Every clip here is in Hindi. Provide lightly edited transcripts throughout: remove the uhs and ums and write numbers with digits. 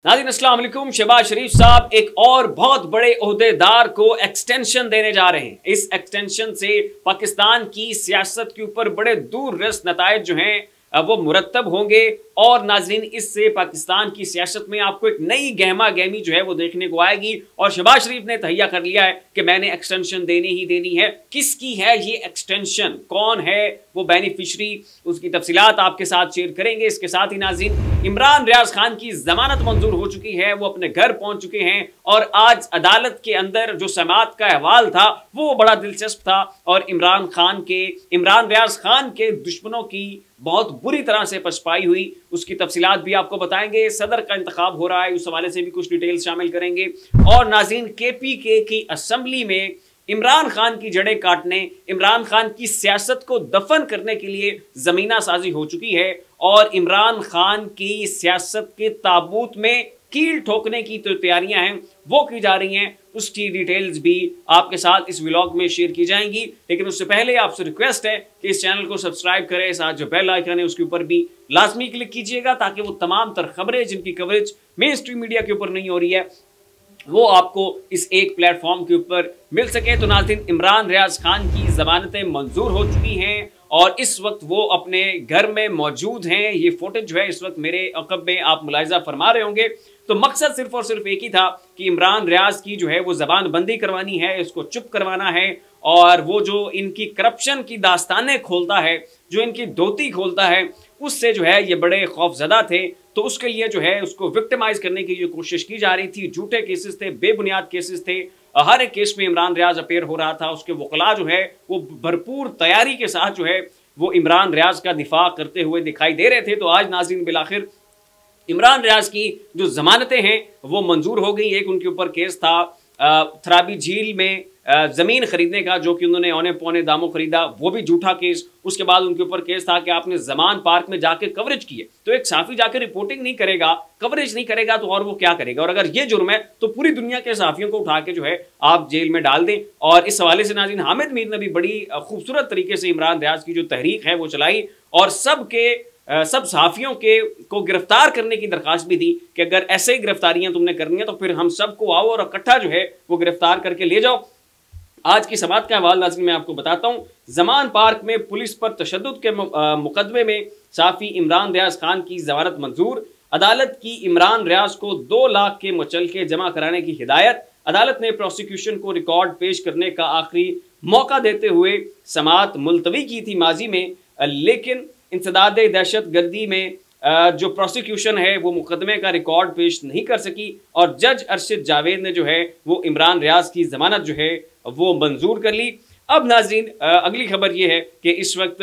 नाज़रीन अस्सलाम वालेकुम। शहबाज शरीफ साहब एक और बहुत बड़े ओहदेदार को एक्सटेंशन देने जा रहे हैं। इस एक्सटेंशन से पाकिस्तान की सियासत के ऊपर बड़े दूररस नतायज जो हैं वो मुरतब होंगे और नाज़रीन इससे पाकिस्तान की सियासत में आपको एक नई गहमा गहमी जो है वो देखने को आएगी। और शहबाज शरीफ ने तहैया कर लिया है कि मैंने एक्सटेंशन देनी ही देनी है। किसकी है ये एक्सटेंशन, कौन है वो बेनिफिशरी, उसकी तफसीलात आपके साथ शेयर करेंगे। इसके साथ ही नाज़रीन इमरान रियाज खान की जमानत मंजूर हो चुकी है, वो अपने घर पहुंच चुके हैं और आज अदालत के अंदर जो समाअत का अहवाल था वो बड़ा दिलचस्प था और इमरान रियाज खान के दुश्मनों की बहुत बुरी तरह से पछपाई हुई, उसकी तफसीलात भी आपको बताएंगे। सदर का इंतखाब हो रहा है, उस हवाले से भी कुछ डिटेल्स शामिल करेंगे। और नाज़रीन KPK की असेंबली में इमरान खान की जड़ें काटने, इमरान खान की सियासत को दफन करने के लिए ज़मीना साजी हो चुकी है और इमरान खान की सियासत के ताबूत में कील ठोकने की तो तैयारियां हैं वो की जा रही हैं। उसकी डिटेल्स भी आपके साथ इस व्लॉग में शेयर की जाएंगी। लेकिन उससे पहले आपसे रिक्वेस्ट है कि इस चैनल को सब्सक्राइब करें, साथ जो बेल आइकन है उसके ऊपर भी लाजमी क्लिक कीजिएगा ताकि वो तमाम तर खबरें जिनकी कवरेज मेन स्ट्रीम मीडिया के ऊपर नहीं हो रही है वो आपको इस एक प्लेटफॉर्म के ऊपर मिल सके। तो नाज़रीन इमरान रियाज खान की जमानतें मंजूर हो चुकी हैं और इस वक्त वो अपने घर में मौजूद हैं। ये फुटेज जो है इस वक्त मेरे अक़ब में आप मुलाहिज़ा फरमा रहे होंगे। तो मकसद सिर्फ और सिर्फ एक ही था कि इमरान रियाज की जो है वो ज़बान बंदी करवानी है, इसको चुप करवाना है और वो जो इनकी करप्शन की दास्तानें खोलता है, जो इनकी धोती खोलता है, उससे जो है ये बड़े खौफजदा थे। तो उसके लिए जो है उसको विक्टिमाइज करने की जो कोशिश की जा रही थी, झूठे केसेस थे, बेबुनियाद केसेस थे। हर एक केस में इमरान रियाज अपेयर हो रहा था, उसके वकला जो है वो भरपूर तैयारी के साथ जो है वो इमरान रियाज का दिफा करते हुए दिखाई दे रहे थे। तो आज नाज़रीन बिलाखिर इमरान रियाज की जो जमानतें हैं वो मंजूर हो गई। एक उनके ऊपर केस था थराबी झील में ज़मीन खरीदने का, जो कि उन्होंने औने पौने दामों खरीदा, वो भी झूठा केस। उसके बाद उनके ऊपर केस था कि आपने जमान पार्क में जाके कवरेज की है। तो एक साफ़ी जाकर रिपोर्टिंग नहीं करेगा, कवरेज नहीं करेगा तो और वो क्या करेगा। और अगर ये जुर्म है तो पूरी दुनिया के साफ़ियों को उठा के जो है आप जेल में डाल दें। और इस हवाले से नाज़रीन हामिद मीर ने भी बड़ी खूबसूरत तरीके से इमरान रियाज की जो तहरीक है वो चलाई और सब सहाफ़ियों को गिरफ्तार करने की दरख्वास्त भी दी कि अगर ऐसे ही गिरफ्तारियां तुमने करनी है तो फिर हम सबको आओ और इकट्ठा जो है वो गिरफ्तार करके ले जाओ। आज की समाअत का अहवाल नाज़रीन मैं आपको बताता हूँ। जमान पार्क में पुलिस पर तशद्दुद के मुकदमे में साफ़ी इमरान रियाज खान की जमानत मंजूर। अदालत की इमरान रियाज को 2 लाख के मुचलके जमा कराने की हिदायत। अदालत ने प्रोसिक्यूशन को रिकॉर्ड पेश करने का आखिरी मौका देते हुए समाअत मुलतवी की थी माजी में, लेकिन इंसदाद दहशत गर्दी में जो प्रोसिक्यूशन है वो मुकदमे का रिकॉर्ड पेश नहीं कर सकी और जज अरशद जावेद ने जो है वो इमरान रियाज की जमानत जो है वो मंजूर कर ली। अब नाज़रीन अगली खबर ये है कि इस वक्त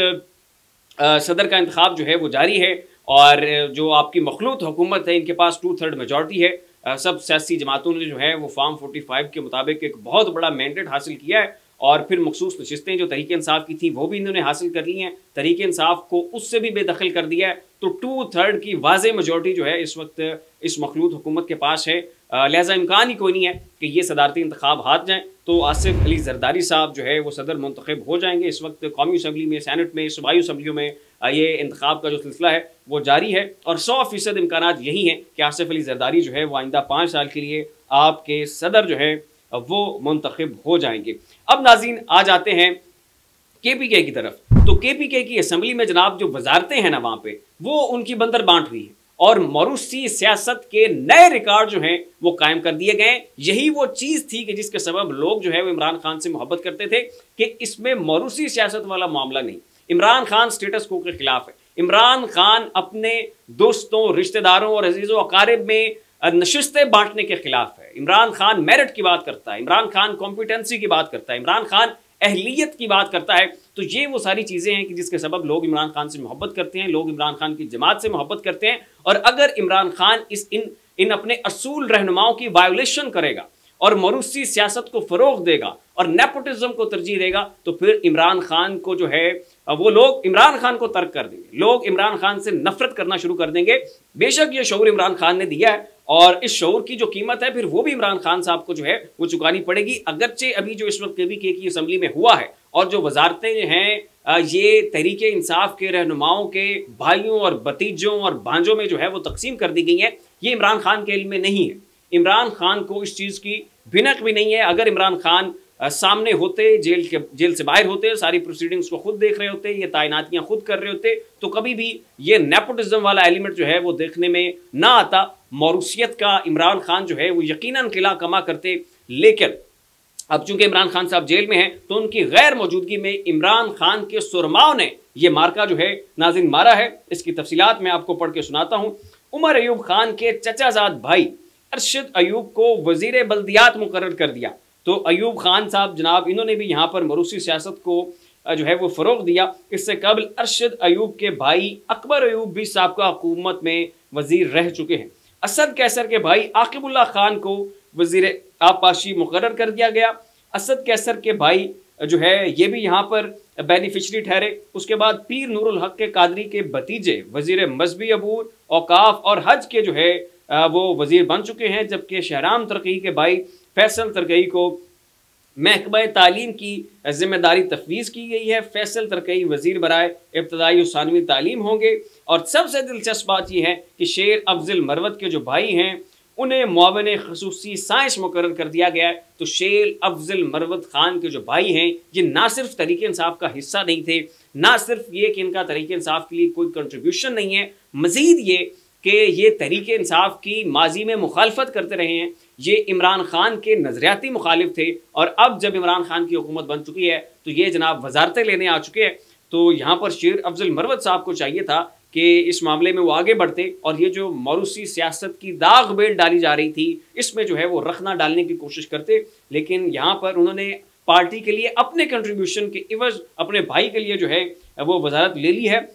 सदर का इंतखाब जो है वो जारी है और जो आपकी मखलूत हुकूमत है इनके पास 2/3 मेजॉरिटी है। सब सियासी जमातों ने जो है वो फॉर्म 45 के मुताबिक एक बहुत बड़ा मैंडेट हासिल किया है और फिर मखसूस नशिस्तें जो तहरीक इंसाफ की थी वो भी इन्होंने हासिल कर ली हैं। तहरीक इंसाफ को उससे भी बेदखल कर दिया है। तो 2/3 की वाज़े मेजॉरिटी जो है इस वक्त इस मखलूत हुकूमत के पास है। लिहाजा इम्कान ही कोई नहीं है कि ये सदारती इंतखाब हाथ जाएँ। तो आसिफ अली जरदारी साहब जो है वो सदर मुंतखब हो जाएंगे। इस वक्त कौमी असम्बली में, सैनेट में, सूबाई असम्बलियों में ये इंतखाब का जो सिलसिला है वो जारी है और 100% इम्कानात यही हैं कि आसिफ अली जरदारी जो है वो आइंदा 5 साल के लिए आपके सदर जो है वो मुंतखब हो जाएंगे। अब नाज़रीन आ जाते हैं KPK की तरफ। तो KPK की असेंबली में जनाब जो वजारतें हैं ना वहाँ पे वो उनकी बंदर बांट हुई है और मौरूसी सियासत के नए रिकॉर्ड जो हैं वो कायम कर दिए गए। यही वो चीज़ थी कि जिसके सबब लोग जो है वो इमरान खान से मोहब्बत करते थे कि इसमें मौरूसी सियासत वाला मामला नहीं। इमरान खान स्टेटस को के खिलाफ है। इमरान खान अपने दोस्तों, रिश्तेदारों और अजीज़ों अकारिब में नशिस्तें बांटने के खिलाफ है। इमरान खान मेरिट की बात करता है, इमरान खान कॉम्पिटेंसी की बात करता है, इमरान खान अहलियत की बात करता है। तो ये वो सारी चीज़ें हैं कि जिसके सबब लोग इमरान खान से मोहब्बत करते हैं, लोग इमरान खान की जमात से मोहब्बत करते हैं। और अगर इमरान खान इन अपने असूल रहनुमाओं की वायोलेशन करेगा और मरूसी सियासत को फ़रोग़ देगा और नेपोटिज्म को तरजीह देगा तो फिर इमरान खान को जो है वो लोग इमरान खान को तर्क कर देंगे, लोग इमरान खान से नफरत करना शुरू कर देंगे। बेशक ये शऊर इमरान खान ने दिया है और इस शऊर की जो कीमत है फिर वो भी इमरान खान साहब को जो है वो चुकानी पड़ेगी। अगरचे अभी जो इस वक्त KPK की असेंबली में हुआ है और जो वजारतें हैं ये तहरीके इंसाफ के रहनुमाओं के भाइयों और भतीजों और भांजों में जो है वो तकसीम कर दी गई है, ये इमरान खान के इल्म में नहीं है। इमरान खान को इस चीज़ की भिनक भी नहीं है। अगर इमरान खान सामने होते, जेल से बाहर होते, सारी प्रोसीडिंग्स को खुद देख रहे होते, ये तैनातियां खुद कर रहे होते, तो कभी भी ये नेपोटिज्म वाला एलिमेंट जो है वो देखने में ना आता। मौरूसियत का इमरान खान जो है वो यकीनन किला कमा करते, लेकिन अब चूंकि इमरान खान साहब जेल में हैं तो उनकी गैर मौजूदगी में इमरान खान के सुरमाओं ने ये मार्का जो है नाज़रीन मारा है। इसकी तफसीलात मैं आपको पढ़ के सुनाता हूँ। उमर अयूब खान के चचाजाद भाई अरशद अयूब को वजीर बल्दियात मुकर्रर कर दिया। तो अयूब खान साहब जनाब, इन्होंने भी यहाँ पर मरूसी सियासत को जो है वो फ़रोग़ दिया। इससे कबल अरशद अयूब के भाई अकबर अयूब भी साबका हुकूमत में वजीर रह चुके हैं। असद कैसर के भाई आकिबुल्ला खान को वजीर आबपाशी मुकर्रर कर दिया गया। असद कैसर के भाई जो है ये भी यहाँ पर बेनिफिशरी ठहरे। उसके बाद पीर नूरुल हक के कादरी के भतीजे वजीर मजहबी अबूर, औकाफ और हज के जो है वो वजीर बन चुके हैं, जबकि शहराम तरक़ई के भाई फैसल तरक़ई को महकमा तालीम की जिम्मेदारी तफवीज़ की गई है। फैसल तरक़ई वजीर बराए इब्तदाई और सानवी तालीम होंगे। और सबसे दिलचस्प बात यह है कि शेर अफजल मरवत के जो भाई हैं उन्हें मुआविन ख़ुसूसी साइंस मुकर्रर कर दिया गया है। तो शेर अफजल मरवत खान के जो भाई हैं ये ना सिर्फ तहरीक इंसाफ का हिस्सा नहीं थे, ना सिर्फ ये कि इनका तहरीक इंसाफ के लिए कोई कंट्रीब्यूशन नहीं है, मज़ीद ये कि ये तहरीक इंसाफ की माजी में मुखालफत करते रहे हैं। ये इमरान खान के नज़रियाती मुखालिफ थे और अब जब इमरान खान की हुकूमत बन चुकी है तो ये जनाब वजारतें लेने आ चुके हैं। तो यहाँ पर शेर अफजल मरवत साहब को चाहिए था कि इस मामले में वो आगे बढ़ते और ये जो मौरूसी सियासत की दाग बेल डाली जा रही थी इसमें जो है वो रखना डालने की कोशिश करते, लेकिन यहाँ पर उन्होंने पार्टी के लिए अपने कंट्रीब्यूशन के इवज अपने भाई के लिए जो है वो वजारत ले ली है।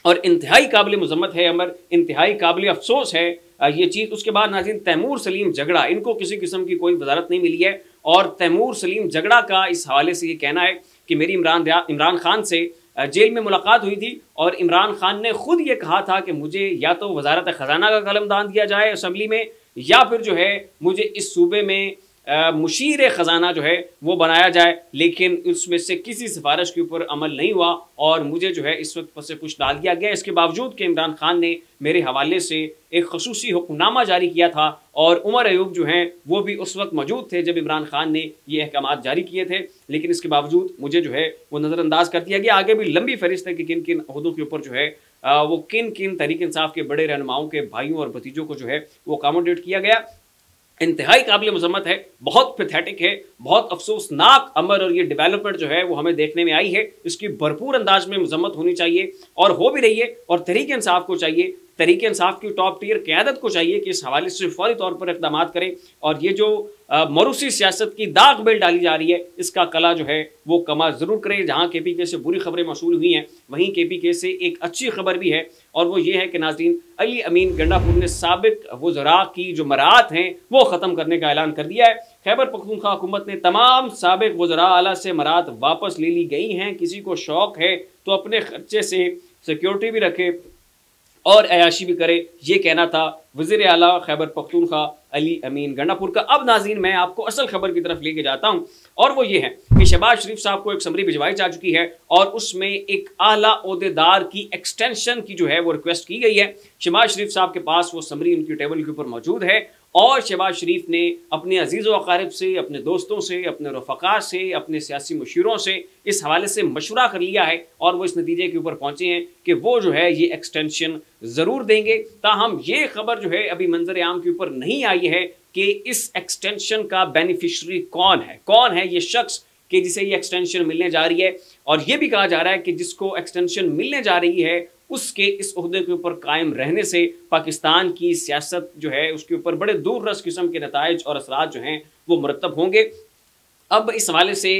और इंतहाई काबिल मज़म्मत है अमर, इंतहाई काबिल अफसोस है ये चीज़। उसके बाद नाज़रीन तैमूर सलीम झगड़ा, इनको किसी किस्म की कोई वजारत नहीं मिली है। और तैमूर सलीम झगड़ा का इस हवाले से ये कहना है कि मेरी इमरान खान से जेल में मुलाकात हुई थी और इमरान खान ने खुद ये कहा था कि मुझे या तो वजारत ख़जाना का कलमदान दिया जाए असम्बली में, या फिर जो है मुझे इस सूबे में मुशीर ख़जाना जो है वो बनाया जाए, लेकिन उसमें से किसी सिफारिश के ऊपर अमल नहीं हुआ और मुझे जो है इस वक्त से कुछ डाल दिया गया। इसके बावजूद कि इमरान खान ने मेरे हवाले से एक खसूसी हुक्मनामा जारी किया था और उमर अयूब जो हैं वो भी उस वक्त मौजूद थे जब इमरान खान ने ये अहकामात जारी किए थे, लेकिन इसके बावजूद मुझे जो है वो नज़रअंदाज कर दिया गया। आगे भी लंबी फहरिस्त है कि किन किन अहदों के ऊपर जो है वो किन किन तहरीक इंसाफ के बड़े रहनुमाओं के भाइयों और भतीजों को जो है वो अकोमोडेट किया गया। इंतहाई काबिल मज़म्मत है, बहुत पैथेटिक है, बहुत अफसोसनाक अमर और ये डेवलपमेंट जो है वो हमें देखने में आई है। इसकी भरपूर अंदाज में मज़म्मत होनी चाहिए और हो भी रही है। और तहरीक इंसाफ को चाहिए, तहरीक इंसाफ की टॉप टियर क़यादत को चाहिए कि इस हवाले से फौरी तौर पर इक़दाम करें और ये जो मरूसी सियासत की दाग बेल डाली जा रही है इसका कला जो है वो कमा ज़रूर करें। जहाँ KPK से बुरी खबरें मौसूल हुई हैं वहीं KPK से एक अच्छी खबर भी है और वो ये है कि नाज़रीन अली अमीन गंडापुर ने साबिक वज़रा की जो मरात हैं वो ख़त्म करने का ऐलान कर दिया है। खैबर पख्तूनख्वा हुकूमत ने तमाम साबिक वज़रा आला से मरात वापस ले ली गई हैं। किसी को शौक़ है तो अपने खर्चे से सिक्योरिटी भी रखे और अयाशी भी करे, ये कहना था वज़ीर आला खैबर पख्तूनख्वा अली अमीन गंडापुर का। अब नाज़रीन मैं आपको असल खबर की तरफ लेके जाता हूँ और वो ये है कि शहबाज शरीफ साहब को एक समरी भिजवाई जा चुकी है और उसमें एक आला ओहदेदार की एक्सटेंशन की जो है वो रिक्वेस्ट की गई है। शहबाज शरीफ साहब के पास वो समरी उनकी टेबल के ऊपर मौजूद है और शहबाज शरीफ ने अपने अजीज़ व अकारिब से, अपने दोस्तों से, अपने रफ़क़ा से, अपने सियासी मशीरों से इस हवाले से मशवरा कर लिया है और वो इस नतीजे के ऊपर पहुँचे हैं कि वो जो है ये एक्सटेंशन ज़रूर देंगे। ताहम ये खबर जो है अभी मंजर आम के ऊपर नहीं आई है कि इस एक्सटेंशन का बेनिफिशरी कौन है ये शख्स कि जिसे ये एक्सटेंशन मिलने जा रही है। और ये भी कहा जा रहा है कि जिसको एक्सटेंशन मिलने जा रही है उसके इस ओहदे के ऊपर कायम रहने से पाकिस्तान की सियासत जो है उसके ऊपर बड़े दूर रस किस्म के नताइज और असरात जो हैं वो मुरतब होंगे। अब इस हवाले से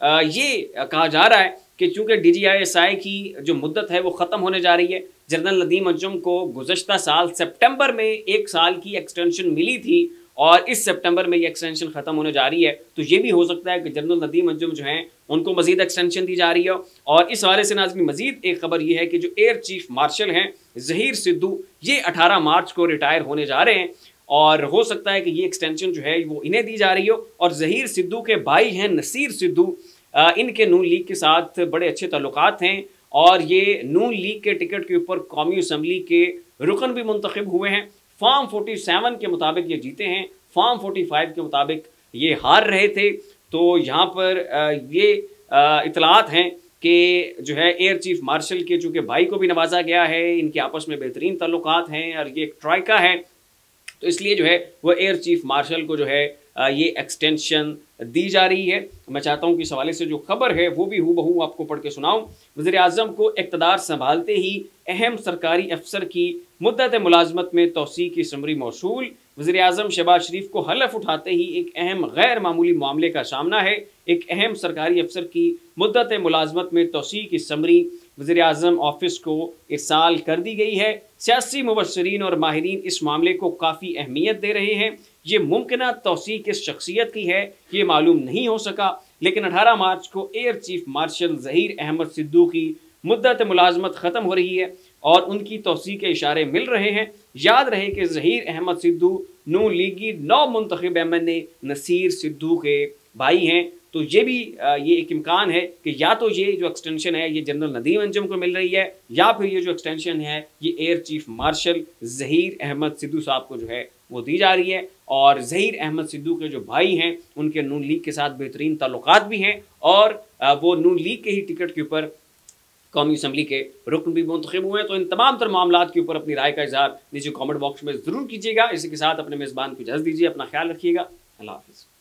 ये कहा जा रहा है कि चूँकि DGISI की जो मुद्दत है वो ख़त्म होने जा रही है, जनरल नदीम अंजुम को गुज़श्ता साल सितंबर में 1 साल की एक्सटेंशन मिली थी और इस सितंबर में ये एक्सटेंशन ख़त्म होने जा रही है, तो ये भी हो सकता है कि जनरल नदीम अंजुम जो हैं उनको मज़ीद एक्सटेंशन दी जा रही है। और इस हवाले से नाज़रीन मज़ीद एक खबर ये है कि जो एयर चीफ मार्शल हैं ज़हीर सिद्धू ये 18 मार्च को रिटायर होने जा रहे हैं और हो सकता है कि ये एक्सटेंशन जो है वो इन्हें दी जा रही हो। और ज़हीर सिद्धू के भाई हैं नसीर सिद्धू, इनके नून लीग के साथ बड़े अच्छे ताल्लुकात हैं और ये नून लीग के टिकट के ऊपर कौमी असम्बली के रुकन भी मुंतखब हुए हैं। फॉर्म 47 के मुताबिक ये जीते हैं, फॉर्म 45 के मुताबिक ये हार रहे थे। तो यहाँ पर ये इतलात हैं कि जो है एयर चीफ मार्शल के चूँकि भाई को भी नवाजा गया है, इनके आपस में बेहतरीन ताल्लुकात हैं और ये एक ट्राइका है, तो इसलिए जो है वो एयर चीफ मार्शल को जो है ये एक्सटेंशन दी जा रही है। मैं चाहता हूँ कि इस हवाले से जो खबर है वो भी हूबहू आपको पढ़ के सुनाऊँ। वज़ीर-ए-आज़म को इक़्तिदार संभालते ही अहम सरकारी अफसर की मुद्दत मुलाजमत में तौसी की समरी मौसूल। वज़ीर-ए-आज़म शहबाज शरीफ को हलफ उठाते ही एक अहम गैर मामूली मामले का सामना है। एक अहम सरकारी अफसर की मुद्दत मुलाजमत में तौसी की समरी वज़ीर-ए-आज़म ऑफिस को इरसाल कर दी गई है। सियासी मुबस्सिरीन और माहिरीन इस मामले को काफ़ी अहमियत दे रहे हैं। ये मुमकिन तौसी किस शख्सियत की है ये मालूम नहीं हो सका, लेकिन 18 मार्च को air chief marshal Zaheer Ahmed Sidhu की मुद्दत मुलाजमत ख़त्म हो रही है और उनकी तौसी के इशारे मिल रहे हैं। याद रहे कि ज़हीर अहमद सिद्धू नून लीगी नौ मुंतखब MNA नसीर सिद्धू के भाई हैं। तो ये भी ये एक इम्कान है कि या तो ये जो एक्सटेंशन है ये जनरल नदीम अंजुम को मिल रही है या फिर ये जो एक्सटेंशन है ये air chief marshal Zaheer Ahmed Sidhu साहब को जो है वो दी जा रही है। और ज़हीर अहमद सिद्धू के जो भाई हैं उनके नून लीग के साथ बेहतरीन ताल्लुकात भी हैं और वो नून लीग के ही टिकट के ऊपर कौमी असम्बली के रुकन भी मुंतखब हुए हैं। तो इन तमाम तर मामलात के ऊपर अपनी राय का इज़हार नीचे कमेंट बॉक्स में ज़रूर कीजिएगा। इसी के साथ अपने मेज़बान को इजाज़त दीजिए, अपना ख्याल रखिएगा। अल्लाह हाफ़िज़।